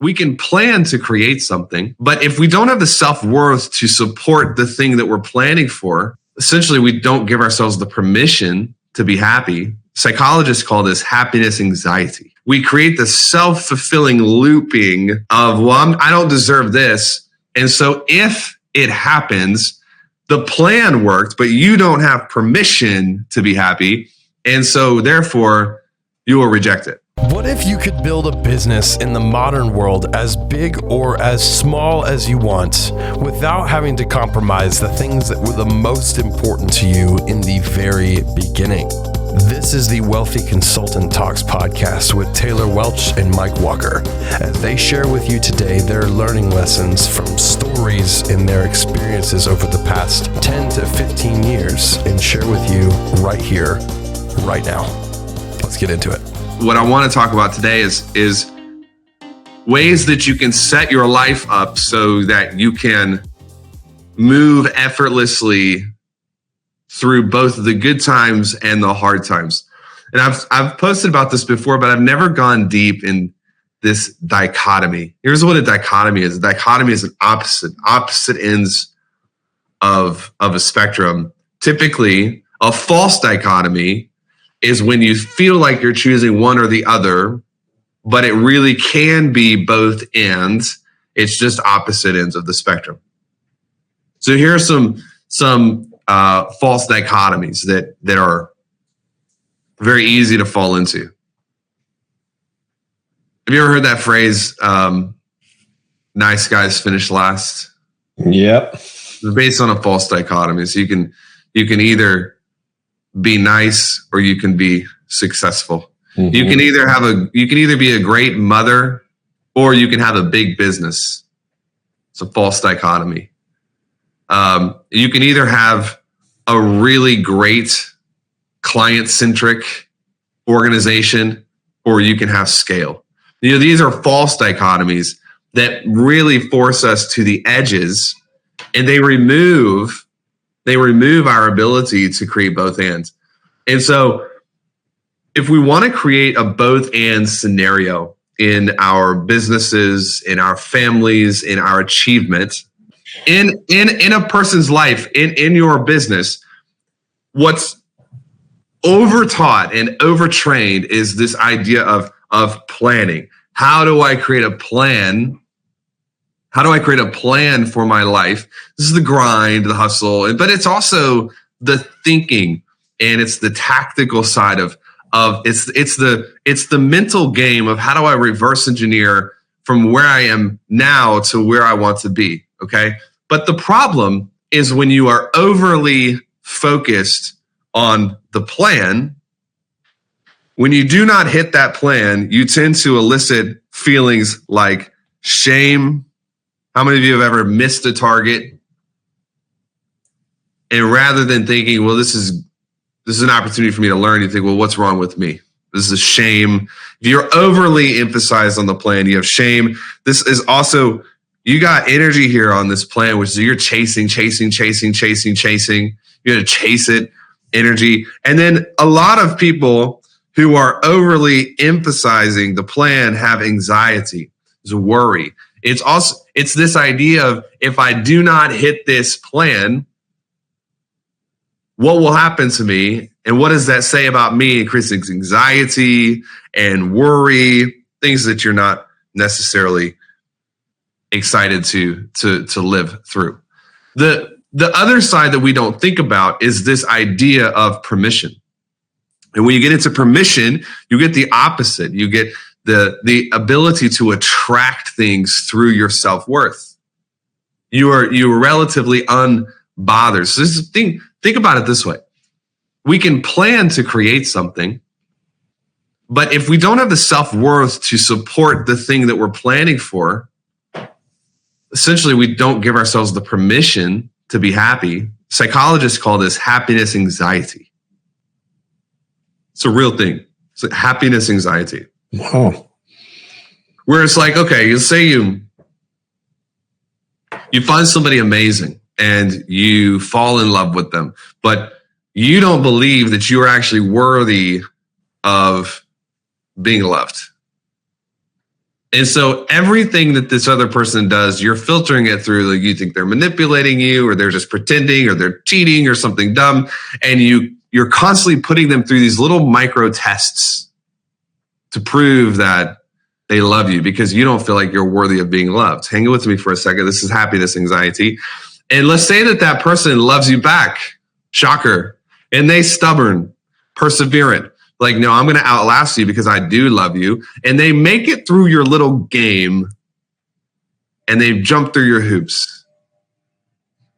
we can plan to create something, but if we don't have the self-worth to support the thing that we're planning for, essentially we don't give ourselves the permission to be happy. Psychologists call this happiness anxiety. We create the self-fulfilling looping of, well, I don't deserve this. And so if it happens, the plan worked, but you don't have permission to be happy. And so therefore you will reject it. What if you could build a business in the modern world as big or as small as you want without having to compromise the things that were the most important to you in the very beginning? This is the Wealthy Consultant Talks podcast with Taylor Welch and Mike Walker, as they share with you today their learning lessons from stories in their experiences over the past 10 to 15 years and share with you right here, right now. Let's get into it. What I want to talk about today is ways that you can set your life up so that you can move effortlessly through both the good times and the hard times. And I've posted about this before, but I've never gone deep in this dichotomy. Here's what a dichotomy is. A dichotomy is an opposite ends of a spectrum. Typically, a false dichotomy is when you feel like you're choosing one or the other, but it really can be both ends. It's just opposite ends of the spectrum. So here are some false dichotomies that are very easy to fall into. Have you ever heard that phrase, nice guys finish last? Yep. It's based on a false dichotomy. So you can either be nice or you can be successful. Mm-hmm. You can either be a great mother or you can have a big business. It's a false dichotomy. You can either have a really great client-centric organization or you can have scale. These are false dichotomies that really force us to the edges, and they remove our ability to create both ends. And so if we want to create a both and scenario in our businesses, in our families, in our achievement, in a person's life, in your business, what's overtaught and overtrained is this idea of planning. How do I create a plan? How do I create a plan for my life? This is the grind, the hustle, but it's also the thinking, and it's the tactical side of it's the mental game of how do I reverse engineer from where I am now to where I want to be. Okay. But the problem is when you are overly focused on the plan, when you do not hit that plan, you tend to elicit feelings like shame. How many of you have ever missed a target? And rather than thinking, well, this is an opportunity for me to learn, you think, well, what's wrong with me? This is a shame. If you're overly emphasized on the plan, you have shame. This is also, you got energy here on this plan, which is you're chasing. You're going to chase it, energy. And then a lot of people who are overly emphasizing the plan have anxiety, there's worry. It's this idea of, if I do not hit this plan, what will happen to me? And what does that say about me? Increasing anxiety and worry, things that you're not necessarily excited to live through. The other side that we don't think about is this idea of permission. And when you get into permission, you get the opposite. You get the ability to attract things through your self-worth. You're relatively unbothered. So this is the thing. Think about it this way. We can plan to create something, but if we don't have the self-worth to support the thing that we're planning for, essentially we don't give ourselves the permission to be happy. Psychologists call this happiness anxiety. It's a real thing. It's like happiness anxiety. Wow. Where it's like, okay, you say you find somebody amazing and you fall in love with them, but you don't believe that you are actually worthy of being loved. And so everything that this other person does, you're filtering it through, like you think they're manipulating you, or they're just pretending, or they're cheating, or something dumb. And you're constantly putting them through these little micro tests to prove that they love you because you don't feel like you're worthy of being loved. Hang with me for a second. This is happiness anxiety. And let's say that that person loves you back. Shocker. And they stubborn, perseverant. Like, no, I'm going to outlast you because I do love you. And they make it through your little game and they jump through your hoops.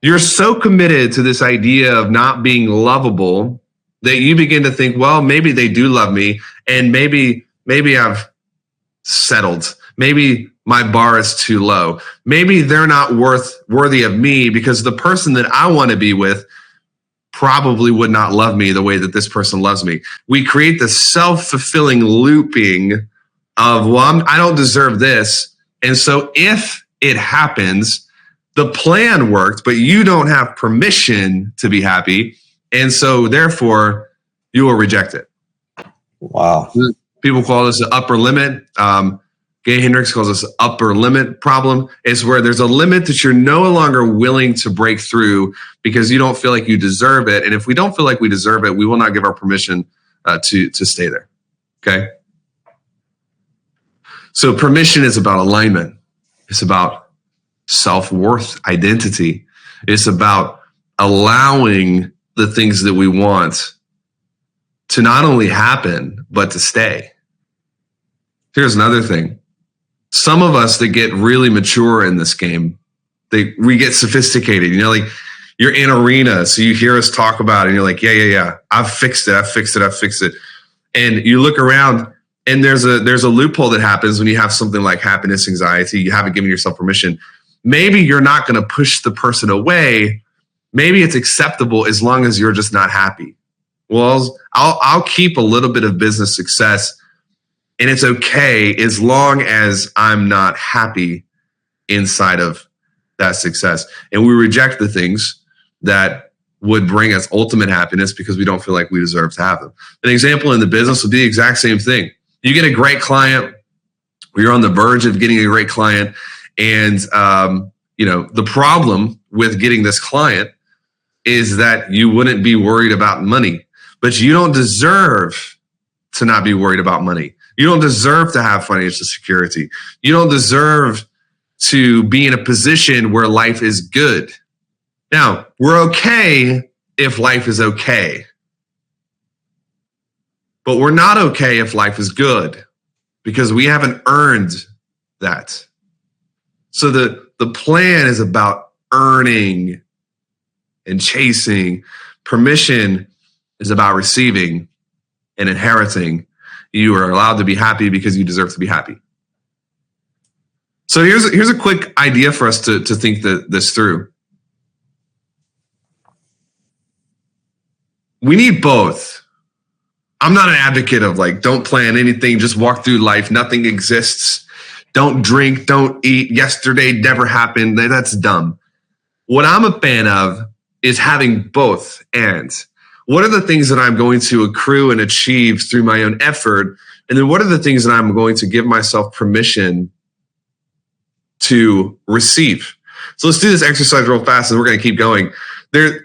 You're so committed to this idea of not being lovable that you begin to think, well, maybe they do love me, and maybe I've settled. Maybe my bar is too low. Maybe they're not worthy of me because the person that I want to be with probably would not love me the way that this person loves me. We create the self-fulfilling looping of, well, I don't deserve this. And so if it happens, the plan worked, but you don't have permission to be happy. And so therefore you will reject it. Wow. People call this the upper limit. Gay Hendricks calls this upper limit problem. It's where there's a limit that you're no longer willing to break through because you don't feel like you deserve it. And if we don't feel like we deserve it, we will not give our permission to stay there. Okay. So permission is about alignment. It's about self-worth, identity. It's about allowing the things that we want to not only happen, but to stay. Here's another thing. Some of us that get really mature in this game, we get sophisticated. You know, like you're in arena, so you hear us talk about it, and you're like, yeah. I've fixed it. And you look around, and there's a loophole that happens when you have something like happiness anxiety. You haven't given yourself permission. Maybe you're not going to push the person away. Maybe it's acceptable as long as you're just not happy. Well, I'll keep a little bit of business success. And it's okay as long as I'm not happy inside of that success. And we reject the things that would bring us ultimate happiness because we don't feel like we deserve to have them. An example in the business would be the exact same thing. You get a great client, or you're on the verge of getting a great client. And, the problem with getting this client is that you wouldn't be worried about money, but you don't deserve to not be worried about money. You don't deserve to have financial security. You don't deserve to be in a position where life is good. Now, we're okay if life is okay, but we're not okay if life is good because we haven't earned that. So the plan is about earning and chasing. Permission is about receiving and inheriting. You are allowed to be happy because you deserve to be happy. So here's a quick idea for us to think this through. We need both. I'm not an advocate of like, don't plan anything, just walk through life. Nothing exists. Don't drink, don't eat. Yesterday never happened. That's dumb. What I'm a fan of is having both. And what are the things that I'm going to accrue and achieve through my own effort? And then what are the things that I'm going to give myself permission to receive? So let's do this exercise real fast and we're going to keep going. Fill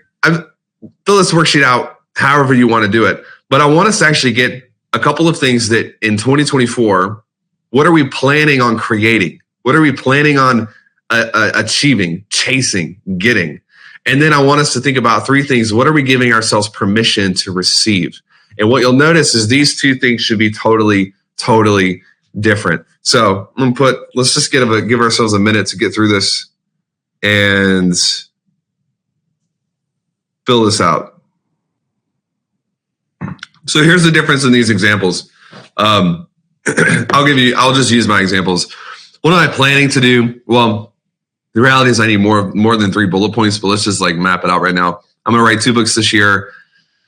this worksheet out however you want to do it. But I want us to actually get a couple of things that in 2024, what are we planning on creating? What are we planning on achieving, chasing, getting? And then I want us to think about three things. What are we giving ourselves permission to receive? And what you'll notice is these two things should be totally, totally different. So I'm going to let's just give ourselves a minute to get through this and fill this out. So here's the difference in these examples. I'll just use my examples. What am I planning to do? Well, the reality is I need more than 3 bullet points, but let's just like map it out right now. I'm going to write 2 books this year.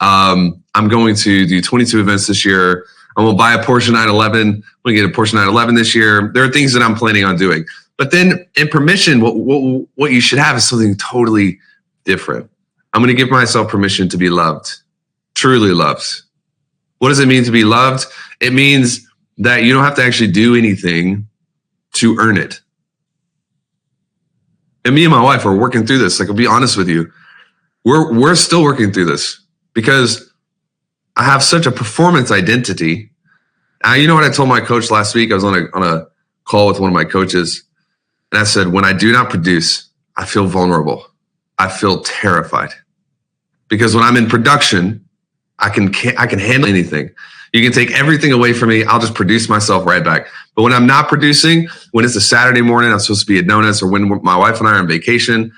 I'm going to do 22 events this year. I'm going to buy a Porsche 911. I'm going to get a Porsche 911 this year. There are things that I'm planning on doing. But then in permission, what you should have is something totally different. I'm going to give myself permission to be loved, truly loved. What does it mean to be loved? It means that you don't have to actually do anything to earn it. And me and my wife are working through this. Like, I'll be honest with you. We're still working through this because I have such a performance identity. You know what I told my coach last week? I was on a call with one of my coaches, and I said, when I do not produce, I feel vulnerable. I feel terrified. Because when I'm in production, I can handle anything. You can take everything away from me. I'll just produce myself right back. But when I'm not producing, when it's a Saturday morning, I'm supposed to be at donuts, or when my wife and I are on vacation,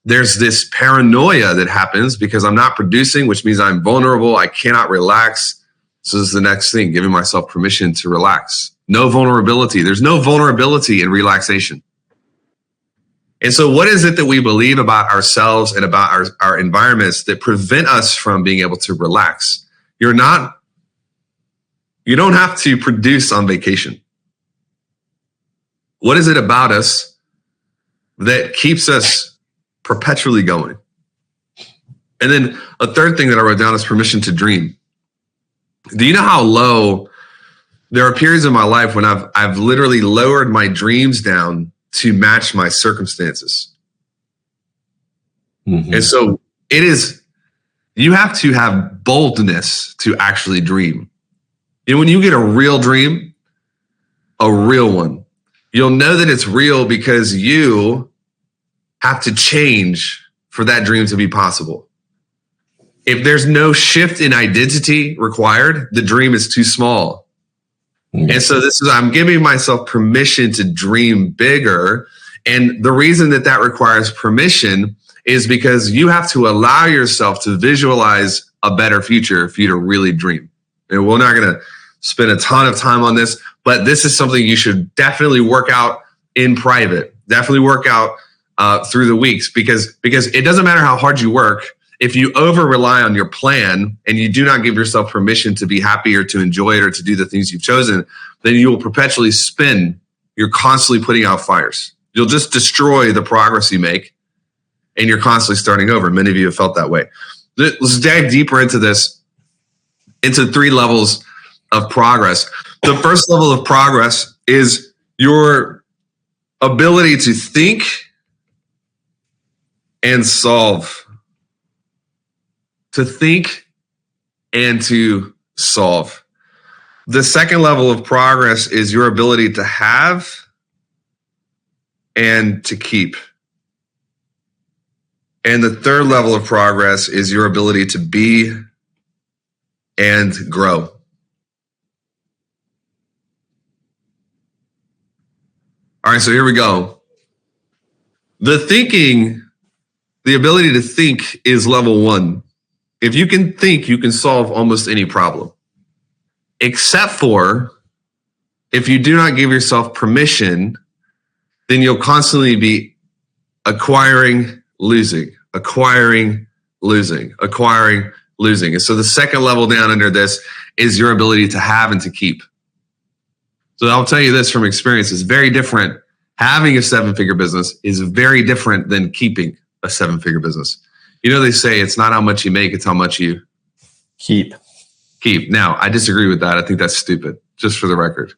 there's this paranoia that happens because I'm not producing, which means I'm vulnerable. I cannot relax. So this is the next thing, giving myself permission to relax. No vulnerability. There's no vulnerability in relaxation. And so what is it that we believe about ourselves and about our environments that prevent us from being able to relax? You don't have to produce on vacation. What is it about us that keeps us perpetually going? And then a third thing that I wrote down is permission to dream. Do you know how low there are periods in my life when I've literally lowered my dreams down to match my circumstances? Mm-hmm. And so you have to have boldness to actually dream. And when you get a real dream, a real one, you'll know that it's real because you have to change for that dream to be possible. If there's no shift in identity required, the dream is too small. Mm-hmm. And so I'm giving myself permission to dream bigger. And the reason that requires permission is because you have to allow yourself to visualize a better future for you to really dream. And we're not going to spend a ton of time on this, but this is something you should definitely work out in private. Definitely work out through the weeks because it doesn't matter how hard you work. If you over rely on your plan and you do not give yourself permission to be happy or to enjoy it or to do the things you've chosen, then you will perpetually spin. You're constantly putting out fires. You'll just destroy the progress you make, and you're constantly starting over. Many of you have felt that way. Let's dive deeper into this, into 3 levels of progress. The first level of progress is your ability to think and solve. To think and to solve. The second level of progress is your ability to have and to keep. And the third level of progress is your ability to be and grow. All right, so here we go. The ability to think is level 1. If you can think, you can solve almost any problem. Except for if you do not give yourself permission, then you'll constantly be acquiring, losing, acquiring, losing, acquiring, losing. And so the second level down under this is your ability to have and to keep. So I'll tell you this from experience, it's very different. Having a 7-figure business is very different than keeping a 7-figure business. You know, they say it's not how much you make, it's how much you keep. Now, I disagree with that. I think that's stupid, just for the record.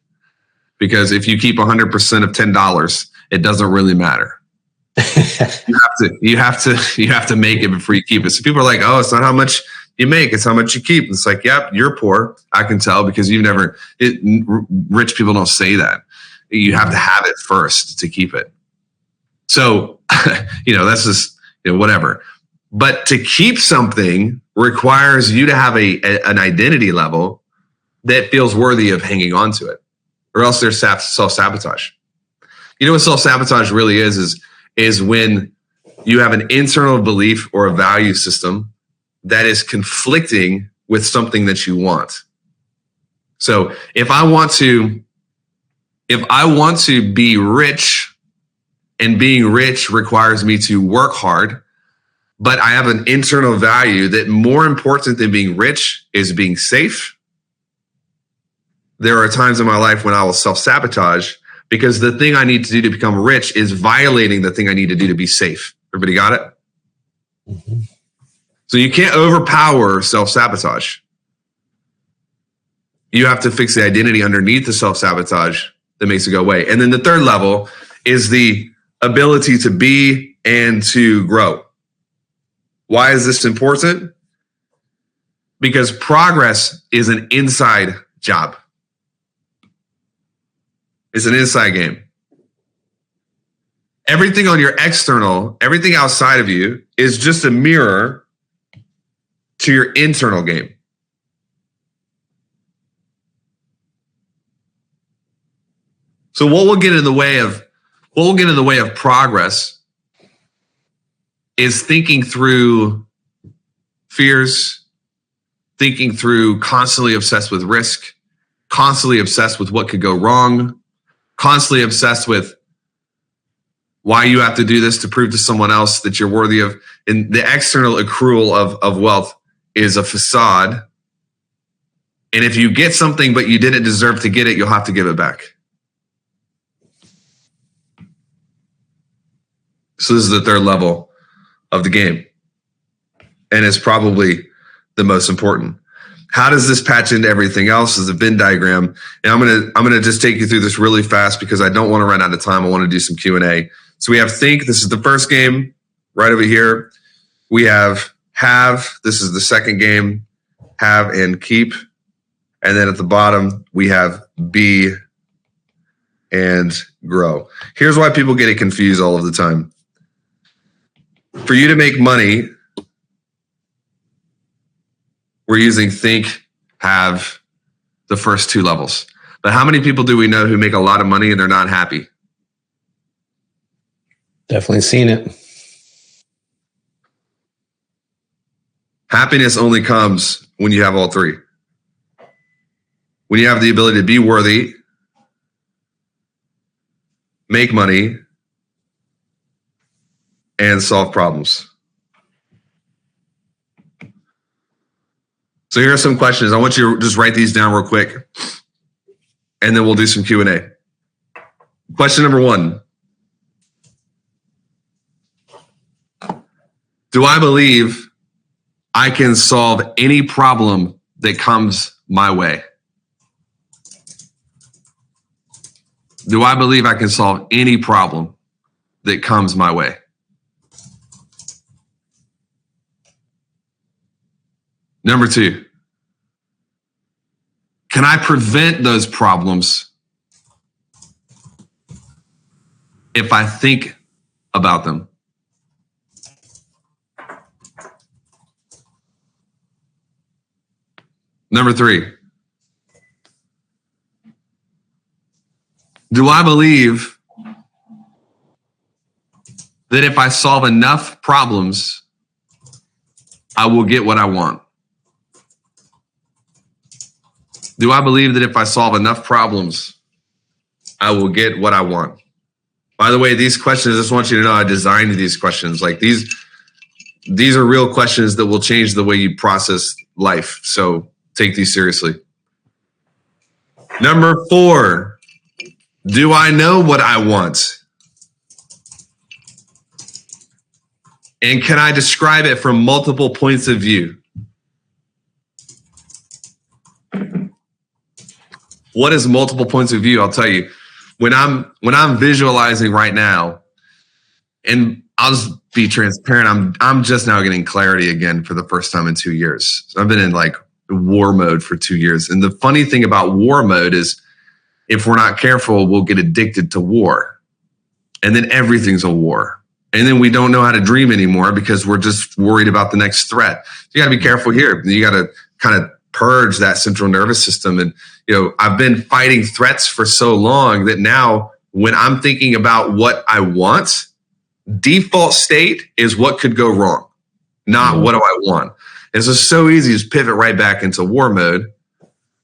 Because if you keep 100% of $10, it doesn't really matter. You have to make it before you keep it. So people are like, oh, it's not how much you make, it's how much you keep. It's like, yep, you're poor. I can tell because rich people don't say that. You have to have it first to keep it. So, that's just, whatever. But to keep something requires you to have an identity level that feels worthy of hanging on to it, or else there's self-sabotage. You know what self-sabotage really is when you have an internal belief or a value system that is conflicting with something that you want. So if I want to be rich, and being rich requires me to work hard, but I have an internal value that more important than being rich is being safe. There are times in my life when I will self-sabotage because the thing I need to do to become rich is violating the thing I need to do to be safe. Everybody got it? Mm-hmm. So you can't overpower self-sabotage. You have to fix the identity underneath the self-sabotage that makes it go away. And then the third level is the ability to be and to grow. Why is this important? Because progress is an inside job. It's an inside game. Everything on your external, everything outside of you is just a mirror to your internal game. So what will get in the way of progress is thinking through fears, thinking through constantly obsessed with risk, constantly obsessed with what could go wrong, constantly obsessed with why you have to do this to prove to someone else that you're worthy of. And the external accrual of wealth is a facade. And if you get something but you didn't deserve to get it, you'll have to give it back. So this is the third level of the game. And it's probably the most important. How does this patch into everything else? Is a Venn diagram. And I'm gonna just take you through this really fast because I don't want to run out of time. I want to do some Q&A. So we have think. This is the first game right over here. We have. This is the second game. Have and keep. And then at the bottom, we have be and grow. Here's why people get it confused all of the time. For you to make money, we're using think, have, the first two levels. But how many people do we know who make a lot of money and they're not happy? Definitely seen it. Happiness only comes when you have all three. When you have the ability to be worthy, make money, and solve problems. So here are some questions. I want you to just write these down real quick, and then we'll do some Q&A. Question number 1. Do I believe I can solve any problem that comes my way? Do I believe I can solve any problem that comes my way? Number 2, can I prevent those problems if I think about them? Number 3, do I believe that if I solve enough problems, I will get what I want? Do I believe that if I solve enough problems, I will get what I want? By the way, these questions, I just want you to know I designed these questions. Like these are real questions that will change the way you process life. So take these seriously. Number 4, do I know what I want? And can I describe it from multiple points of view? What is multiple points of view? I'll tell you. When I'm visualizing right now, and I'll just be transparent, I'm just now getting clarity again for the first time in 2 years. So I've been in like war mode for 2 years. And the funny thing about war mode is if we're not careful, we'll get addicted to war. And then everything's a war. And then we don't know how to dream anymore because we're just worried about the next threat. So you got to be careful here. You got to kind of purge that central nervous system. And, I've been fighting threats for so long that now when I'm thinking about what I want, default state is what could go wrong, not what do I want. And so easy to pivot right back into war mode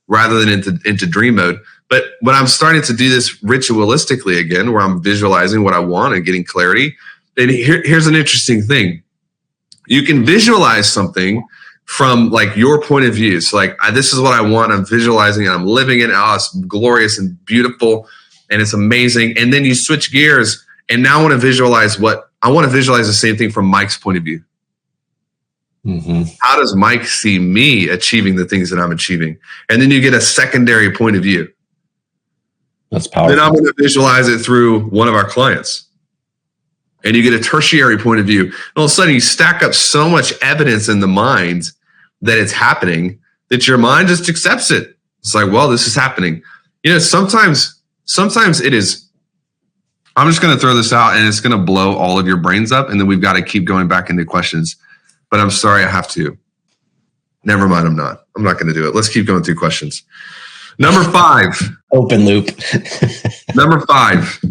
rather than into dream mode. But when I'm starting to do this ritualistically again, where I'm visualizing what I want and getting clarity, then here's an interesting thing. You can visualize something from like your point of view. So like, this is what I want. I'm visualizing it. I'm living it. Oh, it's glorious and beautiful. And it's amazing. And then you switch gears. And now I want to visualize the same thing from Mike's point of view. Mm-hmm. How does Mike see me achieving the things that I'm achieving? And then you get a secondary point of view. That's powerful. Then I'm going to visualize it through one of our clients. And you get a tertiary point of view. And all of a sudden you stack up so much evidence in the mind that it's happening that your mind just accepts it. It's like, well, this is happening. Sometimes it is. I'm just going to throw this out and it's going to blow all of your brains up. And then we've got to keep going back into questions. But I'm sorry, I have to. Never mind, I'm not going to do it. Let's keep going through questions. Number 5. Open loop. Number 5.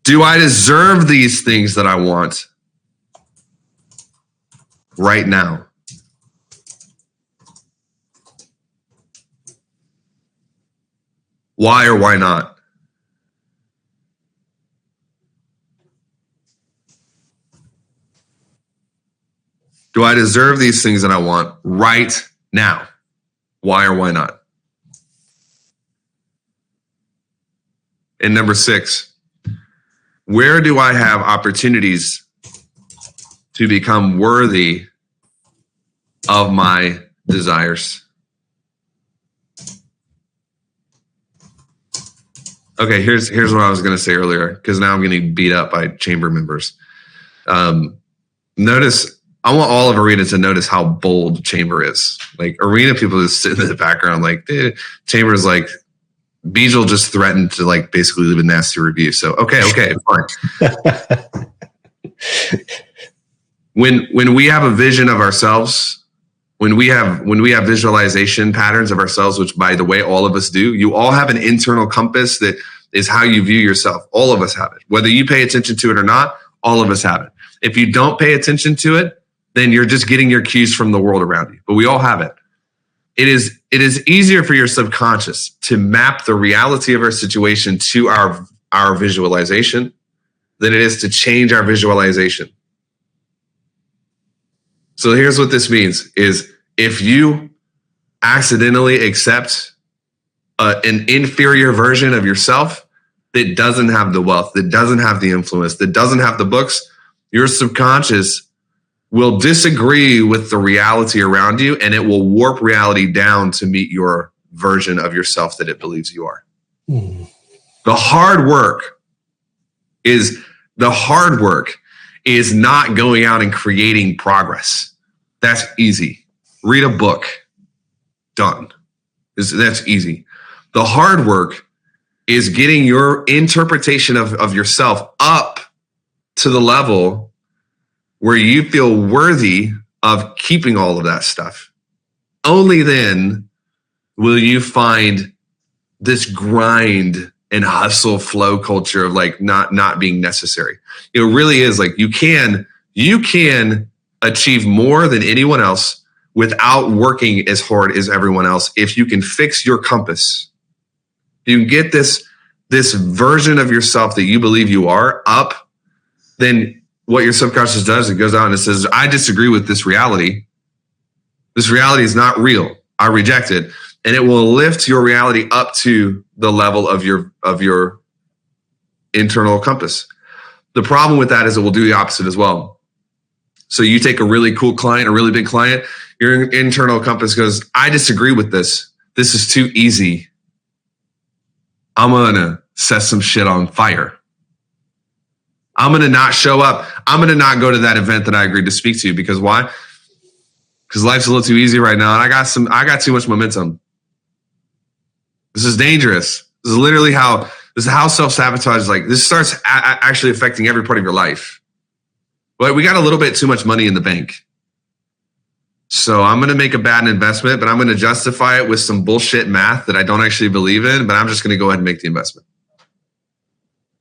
Do I deserve these things that I want right now? Why or why not? Do I deserve these things that I want right now? Why or why not? And number 6, where do I have opportunities to become worthy of my desires? Okay, here's what I was going to say earlier, because now I'm getting beat up by chamber members. Notice, I want all of Arena to notice how bold Chamber is. Like, Arena people just sit in the background like, Chamber is like, Beejel just threatened to like basically leave a nasty review. So, okay, fine. When we have a vision of ourselves, when we have visualization patterns of ourselves, which by the way, all of us do, you all have an internal compass that is how you view yourself. All of us have it. Whether you pay attention to it or not, all of us have it. If you don't pay attention to it, then you're just getting your cues from the world around you. But we all have it. It is easier for your subconscious to map the reality of our situation to our visualization than it is to change our visualization. So here's what this means is if you accidentally accept an inferior version of yourself that doesn't have the wealth, that doesn't have the influence, that doesn't have the books, your subconscious will disagree with the reality around you, and it will warp reality down to meet your version of yourself that it believes you are. The hard work is not going out and creating progress. That's easy. Read a book. Done. That's easy. The hard work is getting your interpretation of yourself up to the level where you feel worthy of keeping all of that stuff. Only then will you find this grind and hustle flow culture of like not being necessary. It really is like you can achieve more than anyone else without working as hard as everyone else if you can fix your compass. If you can get this version of yourself that you believe you are up, then what your subconscious does, it goes out and it says, I disagree with this reality. This reality is not real. I reject it. And it will lift your reality up to the level of your internal compass. The problem with that is it will do the opposite as well. So you take a really cool client, a really big client, your internal compass goes, I disagree with this. This is too easy. I'm going to set some shit on fire. I'm going to not show up. I'm going to not go to that event that I agreed to speak to. Because why? Because life's a little too easy right now. And I got too much momentum. This is dangerous. This is literally how self-sabotage is like. This starts actually affecting every part of your life. But we got a little bit too much money in the bank. So I'm going to make a bad investment, but I'm going to justify it with some bullshit math that I don't actually believe in, but I'm just going to go ahead and make the investment.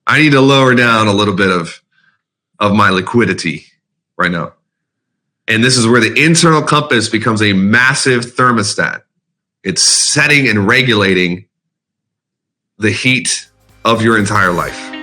I need to lower down a little bit of my liquidity right now. And this is where the internal compass becomes a massive thermostat. It's setting and regulating the heat of your entire life.